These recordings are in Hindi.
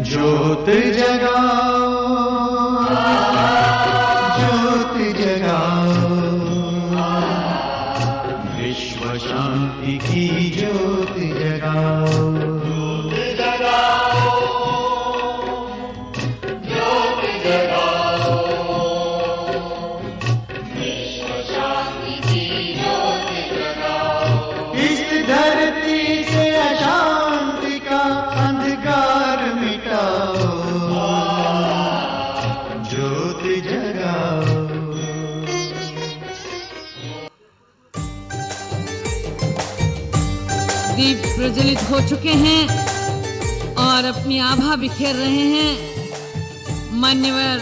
ज्योत जगाओ, ज्योत जगाओ, विश्व शांति की ज्योत जगाओ, ज्योत जगाओ, ज्योत जगाओ, विश्व शांति की ज्योत जगाओ। इस धरती से अशांति का अंधकार मिटाओ, ज्योत जगाओ। दीप प्रज्वलित हो चुके हैं और अपनी आभा बिखेर रहे हैं। मान्यवर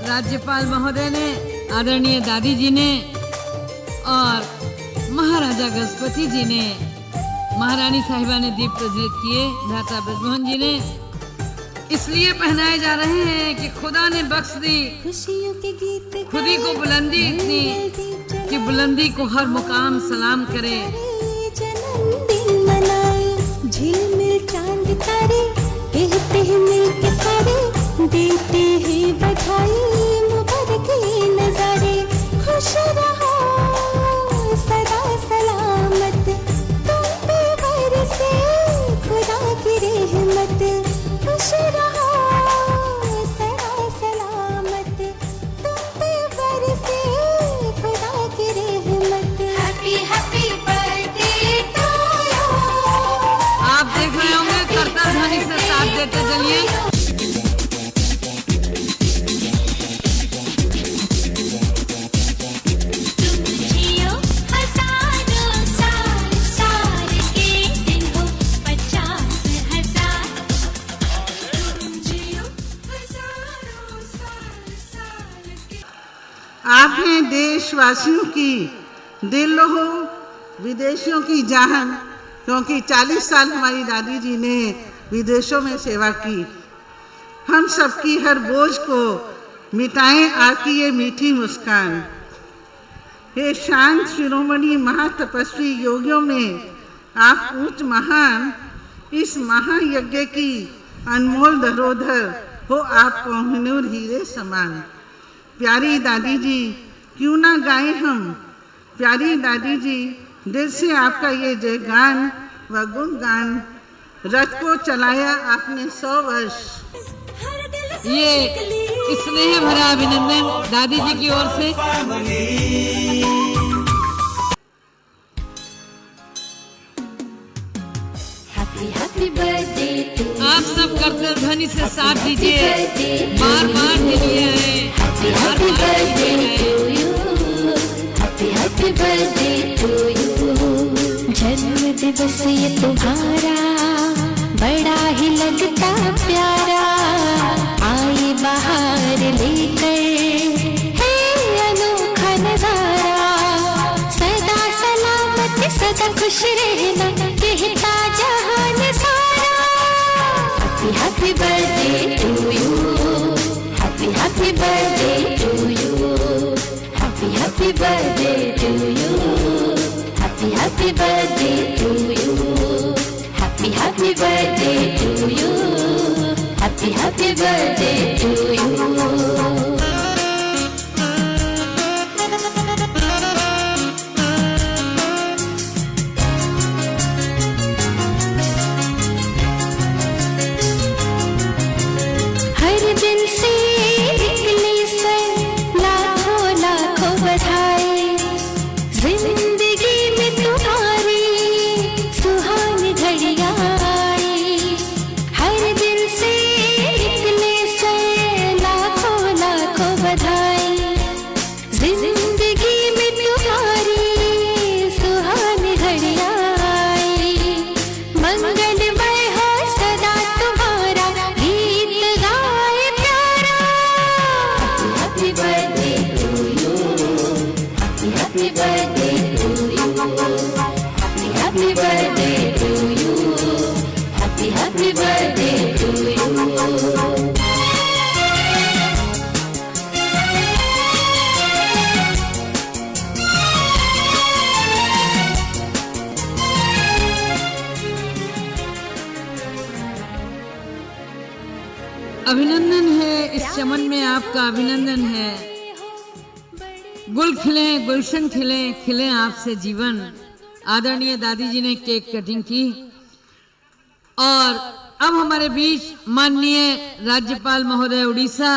राज्यपाल महोदय ने, आदरणीय दादी जी ने और महाराजा गजपति जी ने, महारानी साहिबा ने दीप प्रज्वलित किए, भ्राता ब्रजमोहन जी ने। इसलिए पहनाए जा रहे हैं कि खुदा ने बख्श दी खुदी को बुलंदी इतनी कि बुलंदी को हर मुकाम सलाम करे। झिलमिल चांद तारे कहते हैं मिलके सारे, देते हैं बधाई मुबारक ये नजारे। खुश रहो सदा सलामत, तुम पे बरसे खुदा की रहमत। खुश रहो सदा सलामत, तुम पे बरसे खुदा की रहमत। Happy happy birthday to you. आप देख रहे होंगे करतल ध्वनि से साथ देते चलिए। आप हैं देशवासियों की दिल हो, विदेशियों की जान, क्योंकि 40 साल हमारी दादी जी ने विदेशों में सेवा की। हम सबकी हर बोझ को मिटाएं आपकी ये मीठी मुस्कान। हे शांत शिरोमणि महातपस्वी योगियों में आप उच्च महान, इस महायज्ञ की अनमोल धरोधर हो आप कोहिनूर हीरे समान। प्यारी दादी जी क्यों ना गाएं हम, प्यारी दादी जी दिल से आपका ये जयगान व गुणगान। रथ को चलाया आपने 100 वर्ष। ये स्नेह भरा अभिनंदन दादी जी की ओर से। आप सब करते ध्वनि से साथ दीजिए, बार बार दिलिए हैं, बार बार दिलिए हैं। जन्म दिवस ये तुम्हारा बड़ा ही लगता प्यारा, आए बाहर लेकर है अनोखा नजारा। सदा सलामत सदा खुश रहना कहता जहान सारा। Happy birthday to you, happy birthday to you, happy birthday to you, happy birthday to you, happy birthday to you, happy birthday to you. अभिनंदन है, इस चमन में आपका अभिनंदन है। गुल खिले, गुलशन खिले, खिले आपसे जीवन। आदरणीय दादी जी ने केक कटिंग की और अब हमारे बीच माननीय राज्यपाल महोदय उड़ीसा।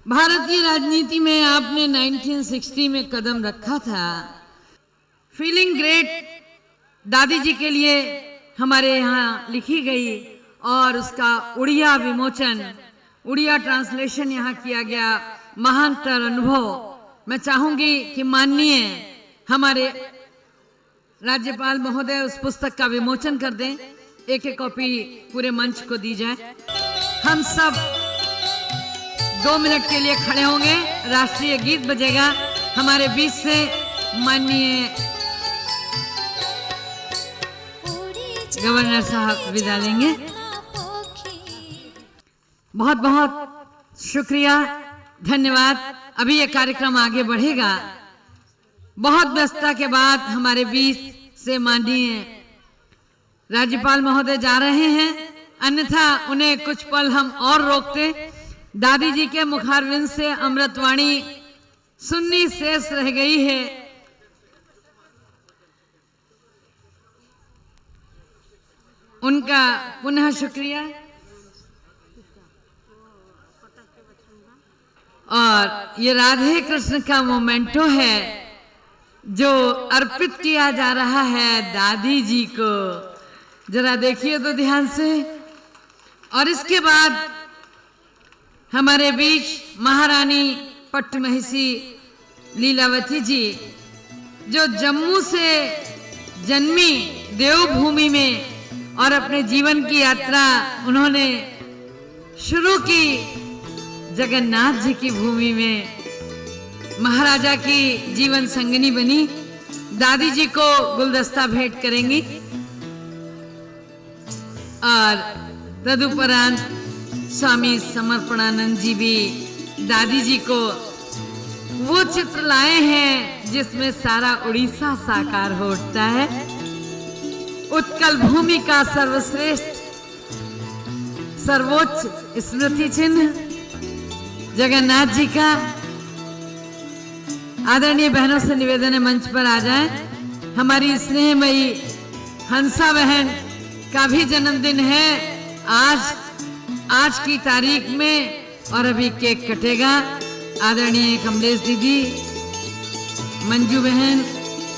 भारतीय राजनीति में आपने 1960 में कदम रखा था। फीलिंग ग्रेट दादी जी के लिए हमारे यहाँ लिखी गई और उसका उड़िया विमोचन, उड़िया ट्रांसलेशन यहाँ किया गया। महानतर अनुभव। मैं चाहूंगी कि माननीय हमारे राज्यपाल महोदय उस पुस्तक का विमोचन कर दें। एक एक कॉपी पूरे मंच को दी जाए। हम सब 2 मिनट के लिए खड़े होंगे, राष्ट्रीय गीत बजेगा। हमारे बीच से माननीय गवर्नर साहब विदा लेंगे। बहुत बहुत शुक्रिया, धन्यवाद। अभी ये कार्यक्रम आगे बढ़ेगा। बहुत व्यस्तता के बाद हमारे बीच से माननीय राज्यपाल महोदय जा रहे हैं, अन्यथा उन्हें कुछ पल हम और रोकते। दादी जी के मुखारविंद से अमृतवाणी सुन्नी शेष रह गई है। उनका पुनः शुक्रिया। और ये राधे कृष्ण का मोमेंटो है जो अर्पित किया जा रहा है दादी जी को। जरा देखिए तो ध्यान से। और इसके बाद हमारे बीच महारानी पट्टमहिषी लीलावती जी, जो जम्मू से जन्मी देवभूमि में और अपने जीवन की यात्रा उन्होंने शुरू की जगन्नाथ जी की भूमि में, महाराजा की जीवन संगनी बनी। दादी जी को गुलदस्ता भेंट करेंगी और तदुपरांत स्वामी समर्पणानंद जी भी दादी जी को वो चित्र लाए हैं जिसमें सारा उड़ीसा साकार हो उठता है। उत्कल भूमि का सर्वश्रेष्ठ सर्वोच्च स्मृति चिन्ह जगन्नाथ जी का। आदरणीय बहनों से निवेदन है, मंच पर आ जाएं। हमारी स्नेहमयी हंसा बहन का भी जन्मदिन है आज की तारीख में, और अभी केक कटेगा। आदरणीय कमलेश दीदी, मंजू बहन,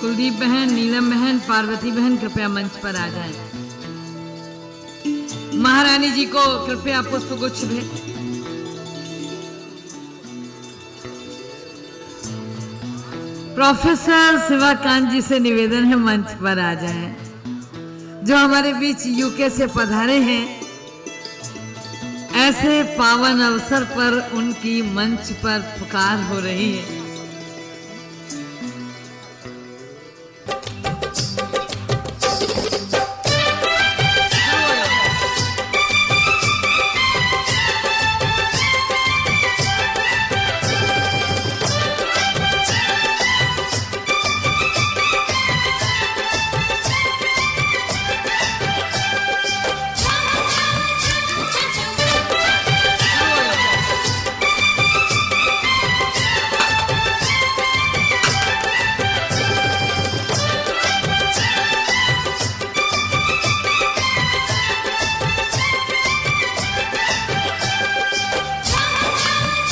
कुलदीप बहन, नीलम बहन, पार्वती बहन कृपया मंच पर आ जाएं। महारानी जी को कृपया पुष्पगुच्छ भेंट। प्रोफेसर शिवाकांत जी से निवेदन है, मंच पर आ जाएं, जो हमारे बीच यूके से पधारे हैं। ऐसे पावन अवसर पर उनकी मंच पर पुकार हो रही है।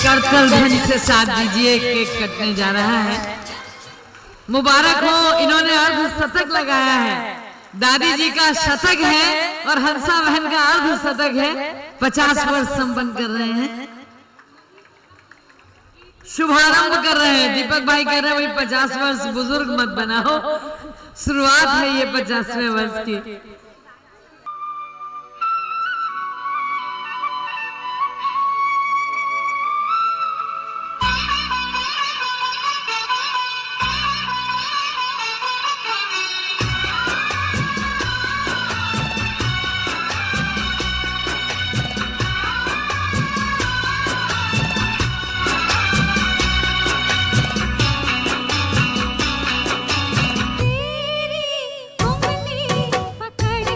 करतल ध्वनि से साथ दीजिए, केक कटने जा रहा है। मुबारक हो, इन्होंने अर्ध शतक लगाया है। दादी जी का शतक है और हंसा बहन का अर्ध शतक है। 50 वर्ष संपन्न कर रहे हैं, शुभारंभ कर रहे हैं। दीपक भाई कह रहे हैं भाई 50 वर्ष बुजुर्ग मत बनाओ, शुरुआत है ये 50वें वर्ष की। पकड़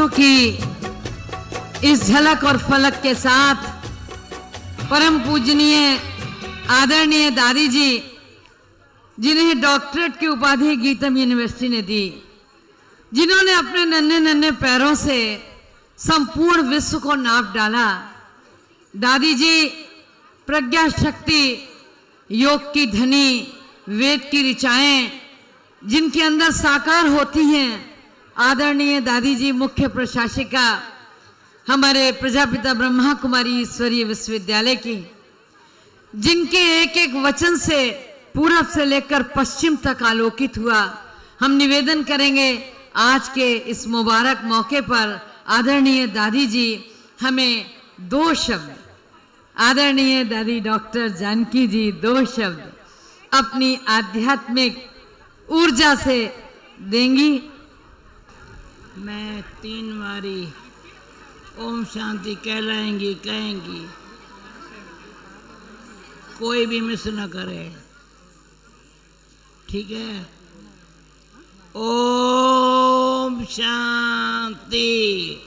खुशियों की इस झलक और फलक के साथ परम पूजनीय आदरणीय दादी जी, जिन्हें डॉक्टरेट की उपाधि गीतम यूनिवर्सिटी ने दी, जिन्होंने अपने नन्हे नन्हे पैरों से संपूर्ण विश्व को नाप डाला। दादी जी प्रज्ञा शक्ति, योग की धनी, वेद की ऋचाएं जिनके अंदर साकार होती हैं। आदरणीय दादी जी मुख्य प्रशासिका हमारे प्रजापिता ब्रह्मा कुमारी ईश्वरीय विश्वविद्यालय की, जिनके एक एक वचन से पूरब से लेकर पश्चिम तक आलोकित हुआ। हम निवेदन करेंगे आज के इस मुबारक मौके पर आदरणीय दादी जी हमें 2 शब्द, आदरणीय दादी डॉक्टर जानकी जी 2 शब्द अपनी आध्यात्मिक ऊर्जा से देंगी। मैं 3 बारी ओम शांति कहलाएंगी, कहेंगी, कोई भी मिस न करे, ठीक है? ओम शांति,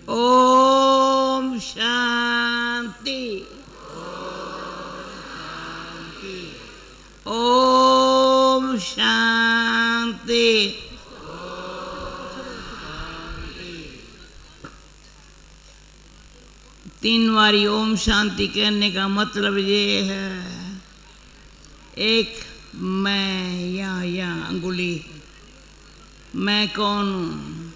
ओम शांति, ओम शांति। तीन बारी ओम शांति कहने का मतलब ये है, एक मैं या अंगुली, मैं कौन हूँ?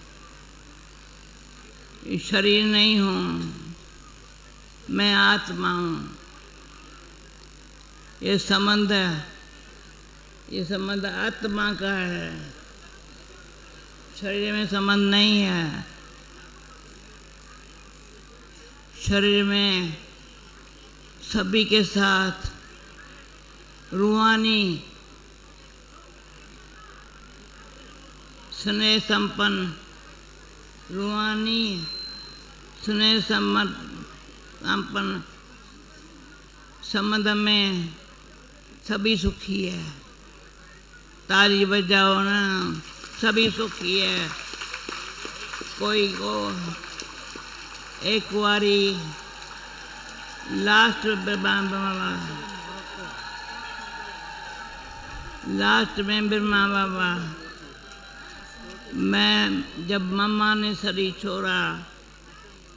शरीर नहीं हूँ, मैं आत्मा हूँ। ये संबंध आत्मा का है, शरीर में संबंध नहीं है। शरीर में सभी के साथ रूहानी स्नेह संपन्न, रूहानी स्नेह संपन्न संबंध में सभी सुखी है। ताली बजाओ ना, सभी सुखी है। कोई को एक बारी लास्ट में ब्रह्मा बाबा, मैं जब मम्मा ने शरीर छोड़ा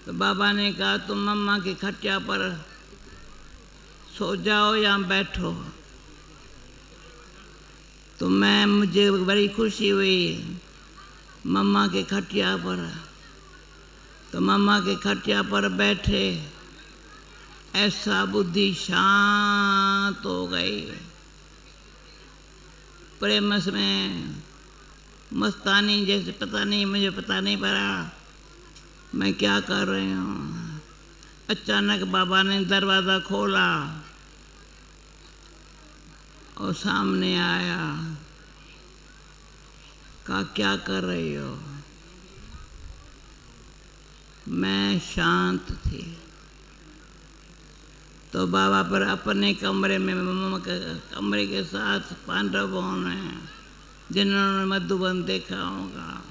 तो बाबा ने कहा तुम मम्मा की खटिया पर सो जाओ या बैठो। तो मुझे बड़ी खुशी हुई मम्मा के खटिया पर, तो मम्मा के खटिया पर बैठे, ऐसा बुद्धि शांत हो गई। प्रेम में मस्तानी जैसे पता नहीं, मुझे पता नहीं पड़ा मैं क्या कर रही हूँ। अचानक बाबा ने दरवाज़ा खोला और सामने आया, कहा क्या कर रही हो? मैं शांत थी। तो बाबा पर अपने कमरे में, मम्मा के कमरे के साथ पांडव बहन हैं जिन्होंने मधुबन देखा होगा।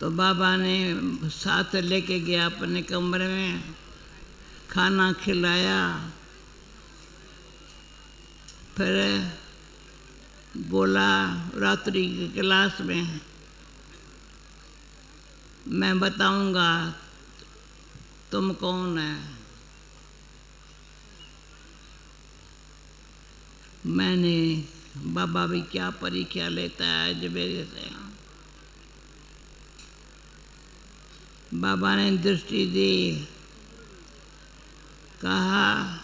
तो बाबा ने साथ लेके गया अपने कमरे में, खाना खिलाया, फिर बोला रात्रि की क्लास में मैं बताऊंगा तुम कौन है। मैंने बाबा भी क्या परीक्षा लेता है आज मेरे से। बाबा ने दृष्टि दी, कहा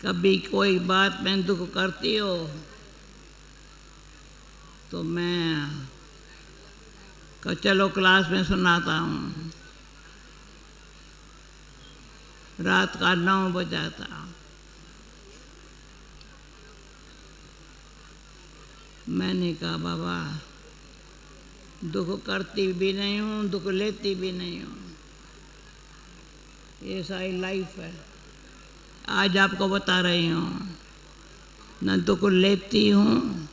कभी कोई बात में दुख करती हो तो मैं कहा चलो क्लास में सुनाता हूँ। रात का 9 बजा था। मैंने कहा बाबा दुख करती भी नहीं हूँ, दुख लेती भी नहीं हूँ, ये सारी लाइफ है। आज आपको बता रही हूँ, न दुख लेती हूँ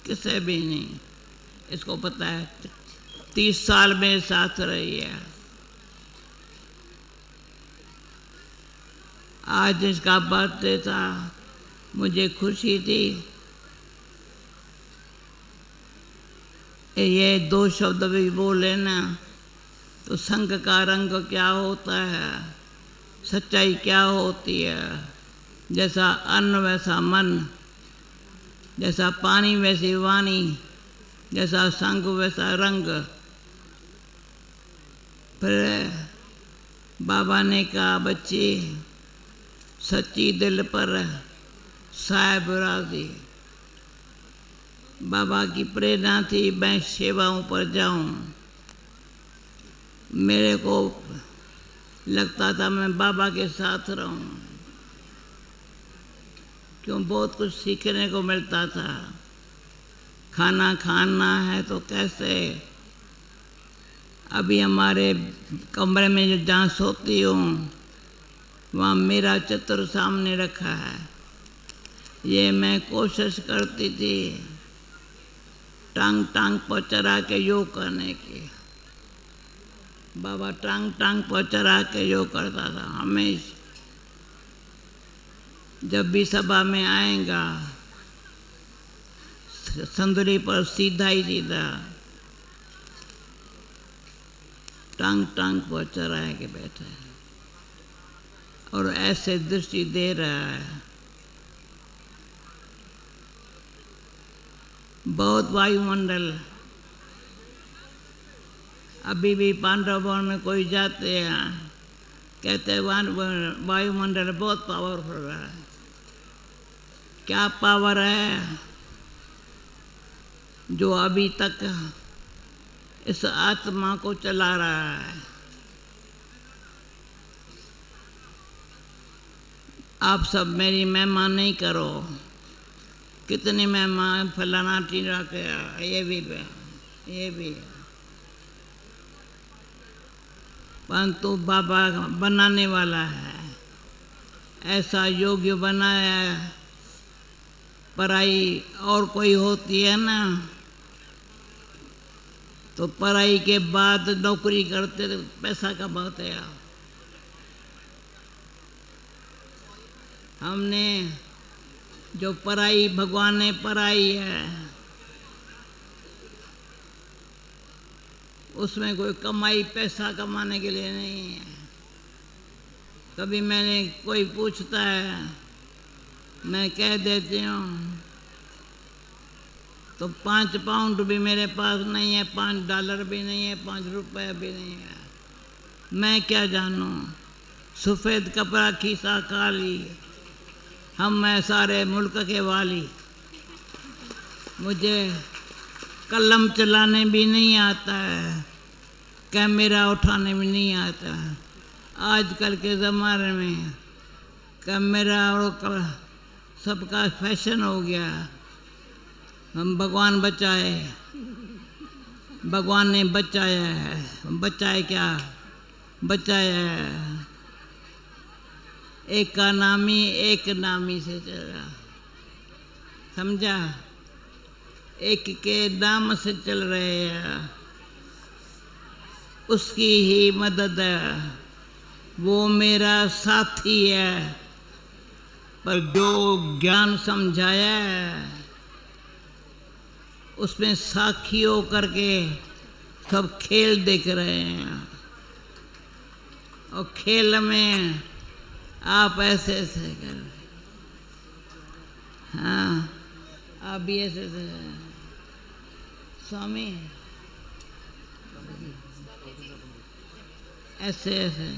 किसे भी नहीं। इसको पता है 30 साल मेरे साथ रही है। आज इसका बर्थडे था, मुझे खुशी थी। ये 2 शब्द भी बोले ना तो संग का रंग क्या होता है, सच्चाई क्या होती है। जैसा अन्न वैसा मन, जैसा पानी वैसी वाणी, जैसा संग वैसा रंग। फिर बाबा ने कहा, बच्ची सच्ची दिल पर साहिब राजी। बाबा की प्रेरणा थी मैं सेवाओं पर जाऊं। मेरे को लगता था मैं बाबा के साथ रहूं, क्यों बहुत कुछ सीखने को मिलता था। खाना खाना है तो कैसे। अभी हमारे कमरे में जो जहाँ सोती हूँ वहाँ मेरा चित्र सामने रखा है। ये मैं कोशिश करती थी टांग टांग पर चढ़ा के योग करने की। बाबा टांग टांग पर चढ़ा के योग करता था हमेशा। जब भी सभा में आएगा संदूरी पर सीधा ही सीधा टांग टांग पर चढ़ा के बैठा है और ऐसे दृष्टि दे रहा है। बहुत वायुमंडल, अभी भी पांडव भवन में कोई जाते हैं कहते हैं वायुमंडल बहुत पावरफुल है। क्या पावर है जो अभी तक इस आत्मा को चला रहा है। आप सब मेरी महिमा नहीं करो। कितनी महिमा फलाना टीरा क्या, ये भी परंतु बाबा बनाने वाला है। ऐसा योग्य बनाया है। पढ़ाई और कोई होती है ना तो पढ़ाई के बाद नौकरी करते पैसा कमाते हैं। हमने जो पढ़ाई भगवान ने पढ़ाई है उसमें कोई कमाई पैसा कमाने के लिए नहीं है। कभी मैंने कोई पूछता है मैं कह देती हूँ तो 5 पाउंड भी मेरे पास नहीं है, $5 भी नहीं है, 5 रुपये भी नहीं है। मैं क्या जानूँ। सफ़ेद कपड़ा खीसा काली, हम मैं सारे मुल्क के वाली। मुझे कलम चलाने भी नहीं आता है, कैमरा उठाने भी नहीं आता है। आजकल के ज़माने में कैमरा और सबका फैशन हो गया। हम भगवान बचाए, भगवान ने बचाया है। बचाए क्या बचाया है। एक का नामी एक नामी से चला, समझा। एक के नाम से चल रहे हैं, उसकी ही मदद है। वो मेरा साथी है। पर जो ज्ञान समझाया है उसमें साखी हो करके सब खेल देख रहे हैं। और खेल में आप ऐसे ऐसे कर, हाँ आप भी ऐसे ऐसे स्वामी ऐसे ऐसे।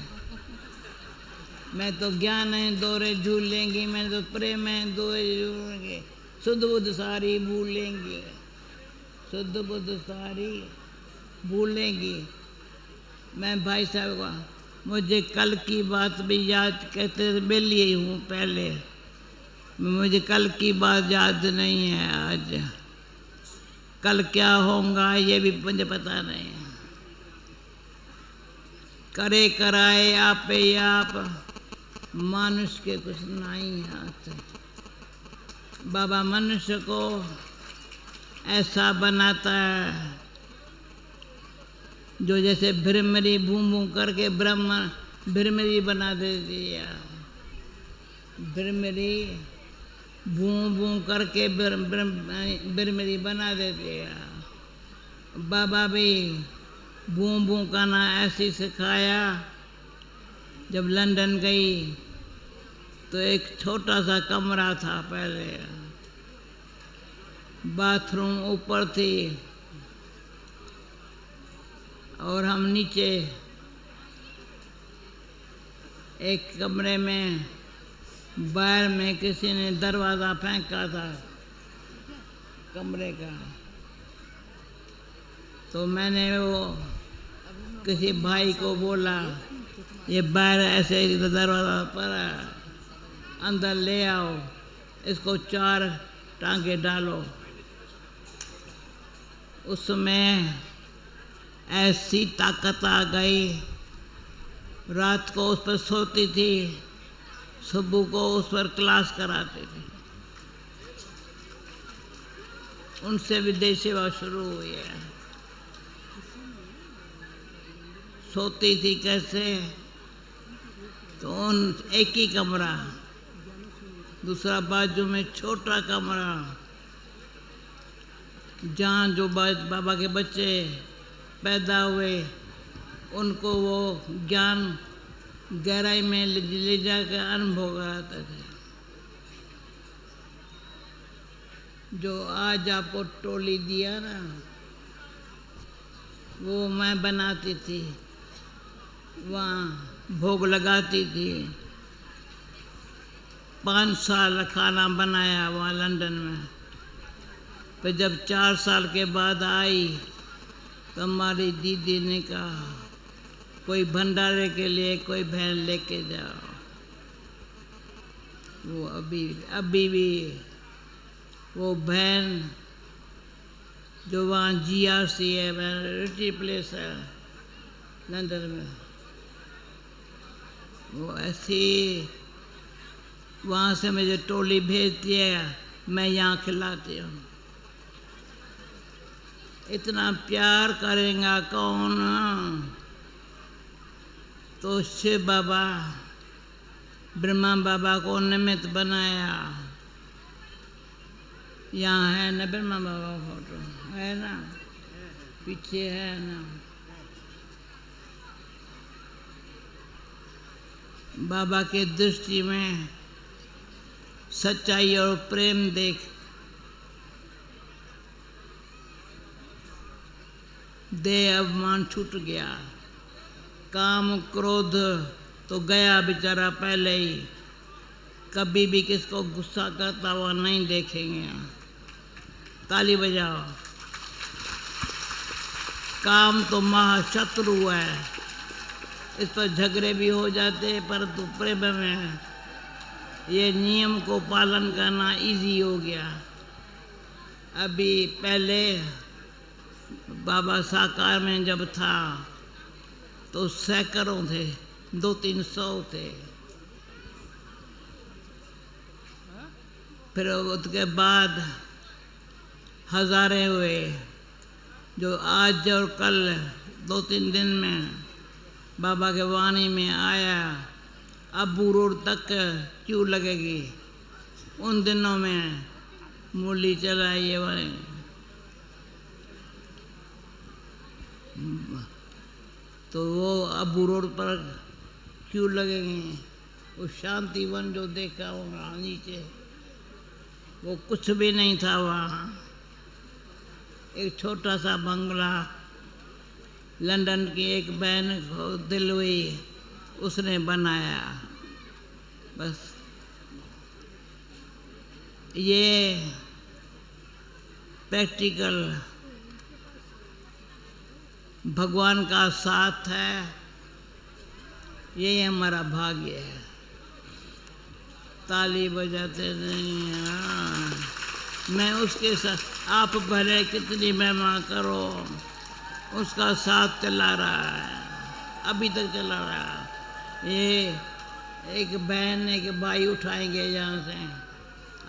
मैं तो ज्ञान है दोरे झूल लेंगी, मैं तो प्रेम है दोरे झूलेंगे। शुद्ध बुद्ध सारी भूलेंगी, शुद्ध बुद्ध सारी भूलेंगी। मैं भाई साहब का मुझे कल की बात भी याद, कहते मिल ही हूँ पहले, मुझे कल की बात याद नहीं है। आज कल क्या होगा ये भी मुझे पता नहीं है। करे कराए आपे आप, मनुष्य के कुछ नहीं हाथ। बाबा मनुष्य को ऐसा बनाता है जो जैसे भ्रमरी बूम बूम करके ब्रह्म भ्रमरी बना देती है। भ्रमरी बूम बूम करके भ्रमरी बना देती है। बाबा भी बूम बूम करना ऐसी सिखाया। जब लंदन गई तो एक छोटा सा कमरा था, पहले बाथरूम ऊपर थी और हम नीचे एक कमरे में बाहर में किसी ने दरवाज़ा फेंका था कमरे का। तो मैंने वो किसी भाई को बोला, ये बाहर ऐसे दरवाज़ा पड़ा, अंदर ले आओ, इसको 4 टांगे डालो। उसमें ऐसी ताकत आ गई, रात को उस पर सोती थी, सुबह को उस पर क्लास कराती थी। उनसे विदेश सेवा शुरू हुई है। सोती थी कैसे? तो उन एक ही कमरा, दूसरा बाजू में छोटा कमरा, जहाँ जो बाबा के बच्चे पैदा हुए उनको वो ज्ञान गहराई में ले जाकर अनुभव कराते थे। जो आज आपको टोली दिया ना, वो मैं बनाती थी, वहाँ भोग लगाती थी। 5 साल खाना बनाया वहाँ लंदन में। फिर जब 4 साल के बाद आई तो हमारी दीदी ने कहा, कोई भंडारे के लिए कोई बहन लेके जाओ। वो अभी भी वो बहन जो वहाँ GRC है, रिटी प्लेस है लंदन में, वो ऐसी वहाँ से मुझे टोली भेजती है, मैं यहाँ खिलाती हूँ। इतना प्यार करेगा कौन? तो शिव बाबा ब्रह्मा बाबा को निमित्त बनाया। यहाँ है ना ब्रह्मा बाबा फोटो, है ना, पीछे है ना। बाबा के दृष्टि में सच्चाई और प्रेम देख देह अभिमान छूट गया। काम क्रोध तो गया बेचारा पहले ही, कभी भी किसको गुस्सा करता हुआ नहीं देखेंगे। ताली बजाओ। काम तो महाशत्रु है, इस पर झगड़े भी हो जाते हैं, परंतु प्रेम में ये नियम को पालन करना इजी हो गया। अभी पहले बाबा साकार में जब था तो सैकड़ों थे, 200-300 थे। फिर उसके बाद हजारे हुए, जो आज और कल 2-3 दिन में बाबा के वाणी में आया। अबू रोड तक क्यों लगेगी? उन दिनों में मूली चलाई ये वाले, तो वो अबू रोड पर क्यों लगेंगे? वो शांतिवन जो देखा वहाँ नीचे, वो कुछ भी नहीं था वहाँ। एक छोटा सा बंगला, लंदन की एक बहन को दिल हुई, उसने बनाया। बस ये प्रैक्टिकल भगवान का साथ है, यही हमारा भाग्य है। ताली बजाते नहीं हैं। मैं उसके साथ, आप भले कितनी महिमा करो, उसका साथ चला रहा है, अभी तक चला रहा है। ये एक बहन एक भाई उठाएंगे यहाँ से,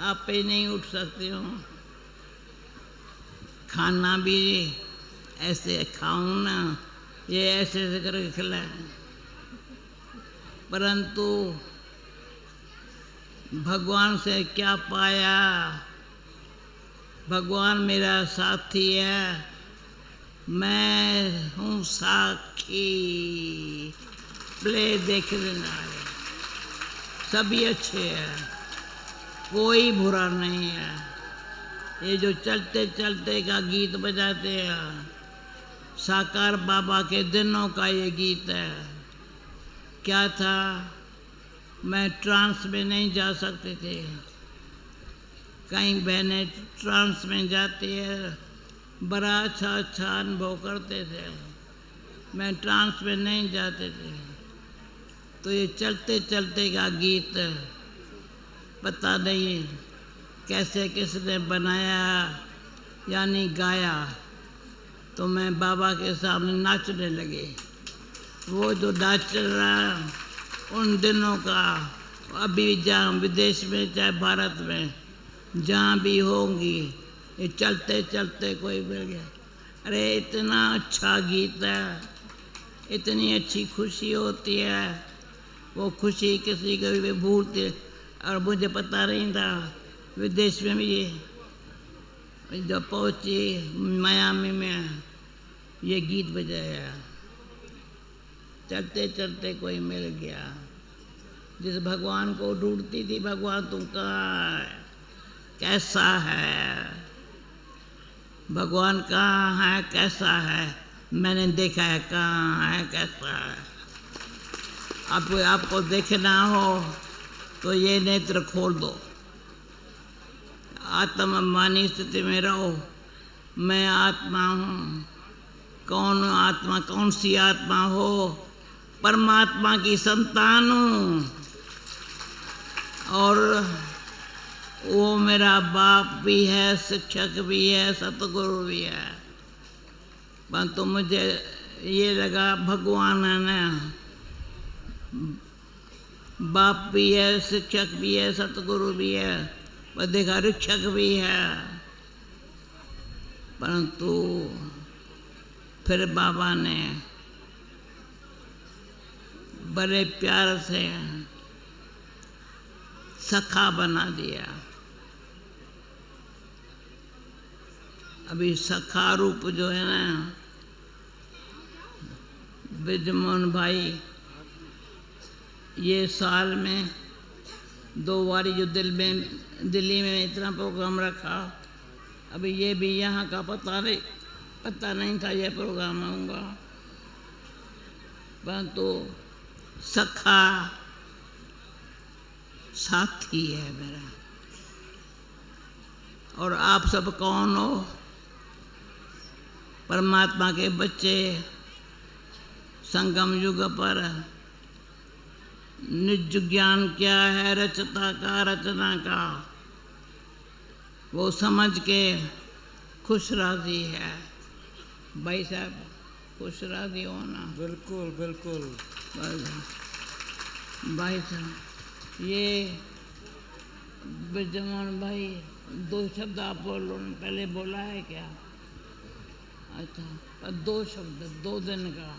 आप पे नहीं उठ सकते हो। खाना भी ऐसे खाऊं ना, ये ऐसे ऐसे करके खिलाए, परंतु भगवान से क्या पाया? भगवान मेरा साथी है, मैं हूँ साक्षी। प्ले देख लेना है, सभी अच्छे हैं, कोई बुरा नहीं है। ये जो चलते चलते का गीत बजाते हैं, साकार बाबा के दिनों का ये गीत है। क्या था, मैं ट्रांस में नहीं जा सकते थे, कई बहनें ट्रांस में जाती है, बड़ा अच्छा अच्छा अनुभव करते थे, मैं ट्रांस में नहीं जाते थे। तो ये चलते चलते का गीत पता नहीं कैसे किसने बनाया यानी गाया, तो मैं बाबा के सामने नाचने लगे। वो जो नाच रहा उन दिनों का, अभी जहाँ विदेश में चाहे भारत में जहाँ भी होंगी, ये चलते चलते कोई मिल गया, अरे इतना अच्छा गीत है, इतनी अच्छी खुशी होती है, वो खुशी किसी को भी भूलते। और मुझे पता नहीं था विदेश में भी ये जब पहुँची मियामी में ये गीत बजाया, चलते चलते कोई मिल गया। जिस भगवान को ढूंढती थी, भगवान तुम कहाँ है, कैसा है, भगवान कहाँ है, कैसा है, मैंने देखा है कहाँ है, कैसा है। आपको देखना हो तो ये नेत्र खोल दो, आत्मानी स्थिति में रहो। मैं आत्मा हूँ, कौन आत्मा, कौन सी आत्मा हो, परमात्मा की संतान हूँ, और वो मेरा बाप भी है, शिक्षक भी है, सतगुरु भी है। परंतु मुझे ये लगा भगवान है ना, बाप भी है, शिक्षक भी है, सतगुरु भी है, पर देखा शिक्षक भी है। परंतु फिर बाबा ने बड़े प्यार से सखा बना दिया। अभी सखा रूप जो है ना, ब्रिजमोहन भाई ये साल में 2 बारी जो दिल्ली में इतना प्रोग्राम रखा, अभी ये भी यहाँ का पता नहीं था ये प्रोग्राम होगा, परंतु सखा साथी है मेरा। और आप सब कौन हो? परमात्मा के बच्चे। संगम युग पर निज ज्ञान क्या है, रचता का रचना का, वो समझ के खुश राजी है। भाई साहब खुश राजी होना। बिल्कुल बिल्कुल। भाई साहब ये ब्रिजमोहन भाई 2 शब्द आप बोलो, पहले बोला है क्या? अच्छा, पर 2 शब्द 2 दिन का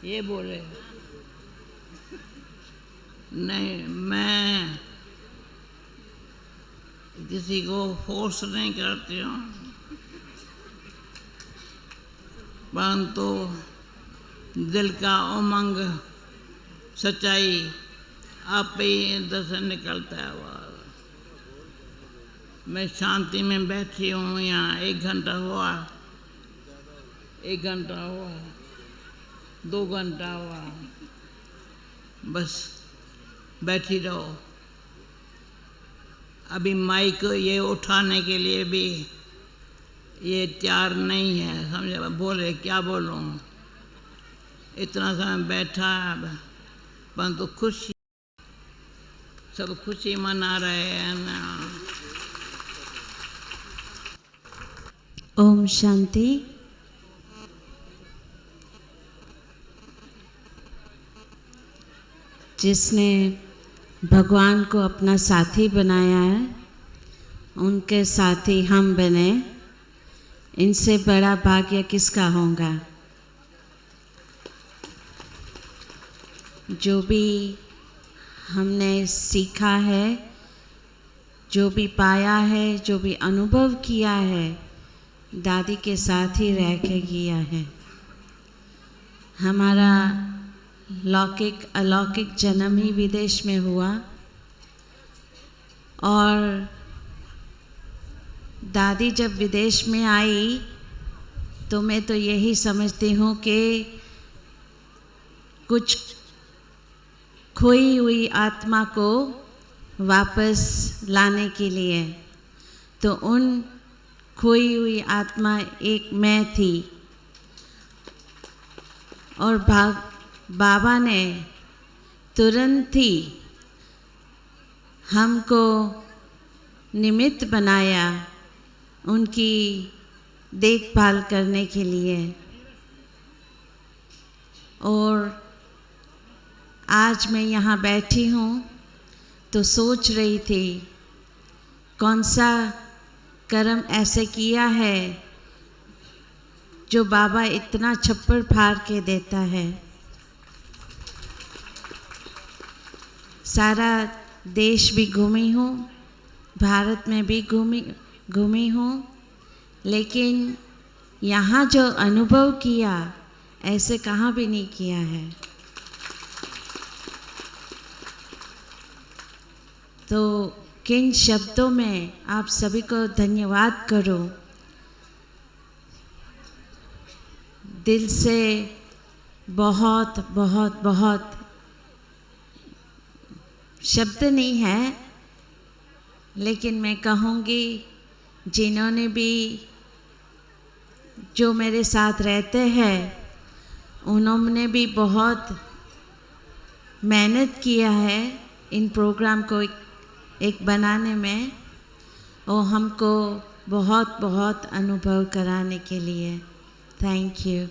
ये बोले नहीं। मैं किसी को फोर्स नहीं करती हूँ, परंतु दिल का उमंग, सच्चाई आप ही अंदर से निकलता है आवाज़। मैं शांति में बैठी हूँ यहाँ, 1 घंटा हुआ, 1 घंटा हुआ, 2 घंटा हुआ, बस बैठी रहो। अभी माइक ये उठाने के लिए भी ये तैयार नहीं है, समझे? बोले क्या बोलूँ, इतना समय बैठा है, परंतु खुशी, सब खुशी मना रहे हैं ना। ओम शांति। जिसने भगवान को अपना साथी बनाया है, उनके साथी हम बने। इनसे बड़ा भाग्य किसका होगा। जो भी हमने सीखा है, जो भी पाया है, जो भी अनुभव किया है, दादी के साथ ही रह के किया है। हमारा लौकिक अलौकिक जन्म ही विदेश में हुआ और दादी जब विदेश में आई तो मैं तो यही समझती हूँ कि कुछ खोई हुई आत्मा को वापस लाने के लिए। तो उन खोई हुई आत्मा एक मैं थी और बाबा ने तुरंत ही हमको निमित्त बनाया उनकी देखभाल करने के लिए। और आज मैं यहाँ बैठी हूँ तो सोच रही थी कौन सा कर्म ऐसे किया है जो बाबा इतना छप्पर फाड़ के देता है। सारा देश भी घूमी हूँ, भारत में भी घूमी हूँ, लेकिन यहाँ जो अनुभव किया ऐसे कहाँ भी नहीं किया है। तो किन शब्दों में आप सभी को धन्यवाद करो। दिल से बहुत बहुत बहुत शब्द नहीं है, लेकिन मैं कहूँगी जिन्होंने भी जो मेरे साथ रहते हैं उन्होंने भी बहुत मेहनत किया है इन प्रोग्राम को एक बनाने में और हमको बहुत बहुत अनुभव कराने के लिए। Thank you.